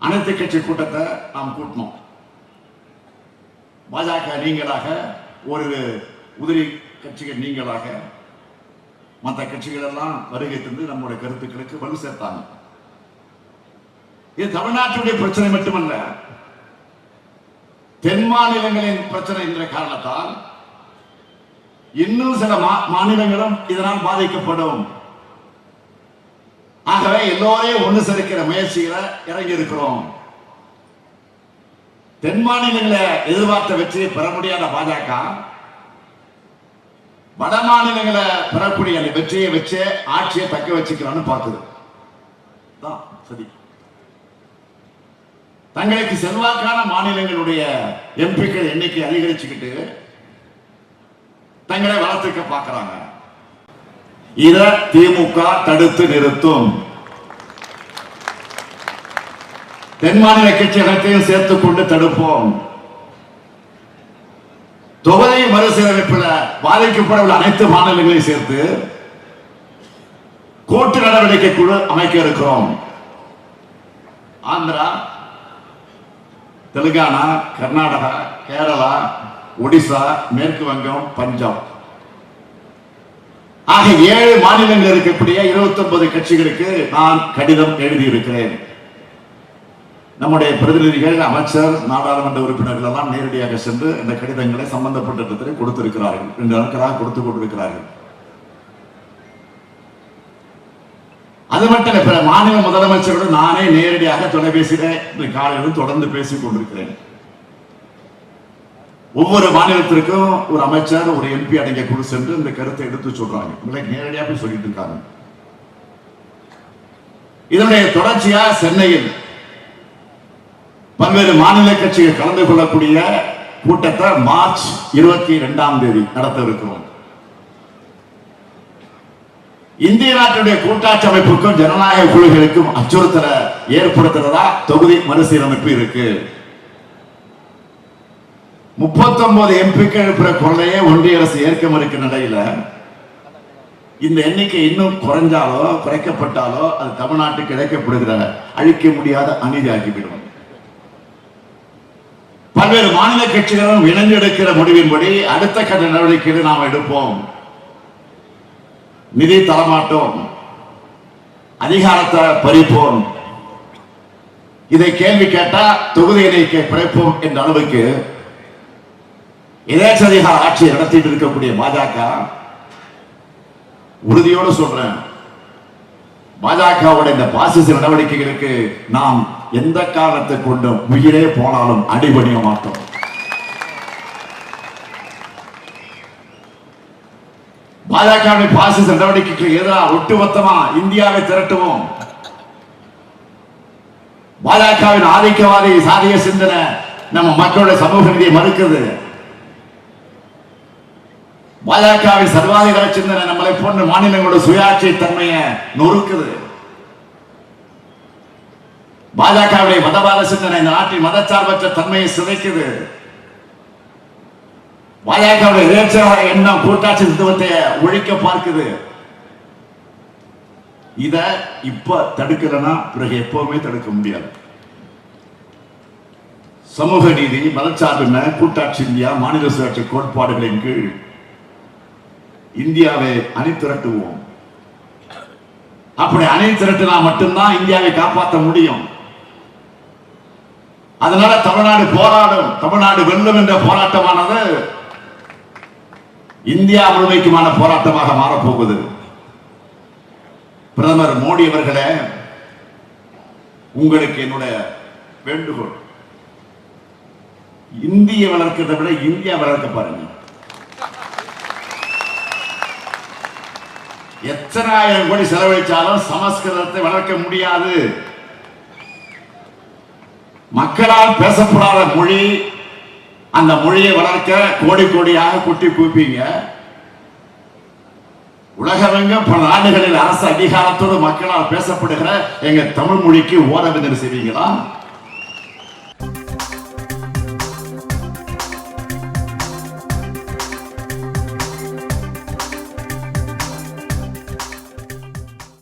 அனைத்து கட்சி கூட்டத்தை நாம் கூட்டணும். பாஜக நீங்களாக, ஒரு உதிரி கட்சிகள் நீங்களாக, மற்ற கட்சிகள் எல்லாம் வருகை தந்து நம்முடைய கருத்துக்களுக்கு வலு சேர்த்தாங்க. இது தமிழ்நாட்டுடைய பிரச்சனை மட்டுமல்ல, தென் மாநிலங்களின் பிரச்சனை என்ற காரணத்தால் இன்னும் சில மாநிலங்களும் இதனால் பாதிக்கப்படும். ஆகவே எல்லோரையும் ஒன்று சேர்க்கிற முயற்சிகளை இறங்கி இருக்கிறோம். தென் மாநிலங்களை எதிர்பார்த்த வெற்றியை பெற முடியாத பாஜக வட மாநிலங்களை பெறக்கூடிய அந்த வெற்றியை வச்சு ஆட்சியை தக்க வச்சுக்கலாம்னு பார்க்குது. சரி, தங்களுக்கு செல்வாக்கான மாநிலங்களுடைய எம்பிக்கள் எண்ணிக்கை அதிகரிச்சுக்கிட்டு தங்களை வளர்த்துக்க பார்க்கிறாங்க. இத திமுக தடுத்து நிறுத்தும். தென் மாநில கட்சி அனைத்தையும் சேர்த்துக் கொண்டு தடுப்போம். தொகுதி மறுசீரமைப்பில் பாதிக்கப்படவுள்ள அனைத்து மாநிலங்களையும் சேர்த்து கூட்டு நடவடிக்கை குழு அமைக்க இருக்கிறோம். ஆந்திரா, தெலுங்கானா, கர்நாடகா, கேரளா, ஒடிசா, மேற்கு வங்கம், பஞ்சாப் ஆகிய 7 மாநிலங்கள் இருக்கக்கூடிய 29 கட்சிகளுக்கு நான் கடிதம் எழுதியிருக்கிறேன். நம்முடைய பிரதிநிதிகள், அமைச்சர், நாடாளுமன்ற உறுப்பினர்கள் எல்லாம் நேரடியாக சென்று இந்த கடிதங்களை சம்பந்தப்பட்ட இடத்திலே கொடுத்திருக்கிறார்கள். 2 நாட்களாக கொடுத்துக் கொண்டிருக்கிறார்கள். அது மட்டும் இல்ல, பிற மாநில முதலமைச்சருடன் நானே நேரடியாக தொலைபேசியில காலையிலும் தொடர்ந்து பேசிக் கொண்டிருக்கிறேன். ஒவ்வொரு மாநிலத்திற்கும் ஒரு அமைச்சர், ஒரு எம்பி அடங்கிய குழு சென்று இந்த கருத்தை எடுத்து சொல்றாங்க. உங்களுக்கு நேரடியாக போய் சொல்லிட்டு இருக்காங்க. இதனுடைய தொடர்ச்சியா சென்னையில் பல்வேறு மாநில கட்சிகள் கலந்து கொள்ளக்கூடிய கூட்டத்தை மார்ச் 22ஆம் தேதி நடத்த இருக்கிறோம். இந்திய நாட்டுடைய கூட்டாட்சி அமைப்புக்கும் ஜனநாயக குழுக்களுக்கும் அச்சுறுத்தலை ஏற்படுத்துறதா தொகுதி மறுசீரமைப்பு இருக்கு. 39 எம்பிக்கள் எழுப்புற கொள்ளையே ஒன்றிய அரசு ஏற்க மறுக்கிற நிலையில இந்த எண்ணிக்கை இன்னும் குறைஞ்சாலோ குறைக்கப்பட்டாலோ அது தமிழ்நாட்டுக்கு இழைக்கப்படுகிற அழிக்க முடியாத அநீதி ஆகிவிடும். பல்வேறு மாநில கட்சிகளும் இணைந்து எடுக்கிற முடிவின்படி அடுத்த கட்ட நடவடிக்கைகளை நாம் எடுப்போம். நிதி தரமாட்டோம், அதிகாரத்தை பறிப்போம். இதை கேள்வி கேட்டா தொகுதி இணைக்கை பிழைப்போம் என்ற அளவுக்கு எதேச்சதிகார ஆட்சியை நடத்திட்டு இருக்கக்கூடிய பாஜக, உறுதியோடு சொல்றேன், பாஜகவுடைய இந்த பாசிச நடவடிக்கைகளுக்கு நாம் எந்த காரணத்தை கொண்டும் உயிரே போனாலும் அடிபணிய மாட்டோம். பாஜக பாசிச நடவடிக்கைக்கு எதிராக ஒட்டுமொத்தமா இந்தியாவை திரட்டுவோம். பாஜகவின் ஆதிக்கவாதி சாதிய சிந்தனை நம்ம மக்களுடைய சமூக நீதியை மறுக்குது. பாஜகவின் சர்வாதிகார சிந்தனை நம்மளை போன்ற மாநிலங்களோட சுயாட்சி தன்மையை நொறுக்குது. பாஜகவுடைய மதவாத சிந்தனை இந்த நாட்டின் மதச்சார்பற்ற தன்மையை சிதைக்குது. பாஜகவுடைய இறைச்சலாக எண்ணம் கூட்டாட்சி தத்துவத்தை ஒழிக்க பார்க்குது. இத இப்ப தடுக்கலன்னா பிறகு எப்பவுமே தடுக்க முடியாது. சமூக நீதி, மதச்சார்பின்மை, கூட்டாட்சி இந்தியா, மாநில சுயாட்சி கோட்பாடுகளின் கீழ் இந்தியாவை அணி திரட்டுவோம். அப்படி அணி திரட்டினா மட்டும்தான் இந்தியாவை காப்பாற்ற முடியும். அதனால தமிழ்நாடு போராடும், தமிழ்நாடு வெல்லும் என்ற போராட்டமானது இந்தியா முழுமைக்குமான போராட்டமாக மாறப்போகுது. பிரதமர் மோடி அவர்களே, உங்களுக்கு என்னுடைய வேண்டுகோள், இந்திய வளர்க்கிறதை விட இந்தியா வளர்க்க பாருங்க. எத்தனை ஆயிரம் கோடி செலவழிச்சாலும் சமஸ்கிருதத்தை வளர்க்க முடியாது. மக்களால் பேசப்படாத மொழி, அந்த மொழியை வளர்க்க கோடி கோடியாக குட்டி கூப்பீங்க. உலகமெங்கும் பல நாடுகளில் அரசு அதிகாரத்தோடு மக்களால் பேசப்படுகிற எங்க தமிழ் மொழிக்கு ஓரவிதம் செய்வீங்களா?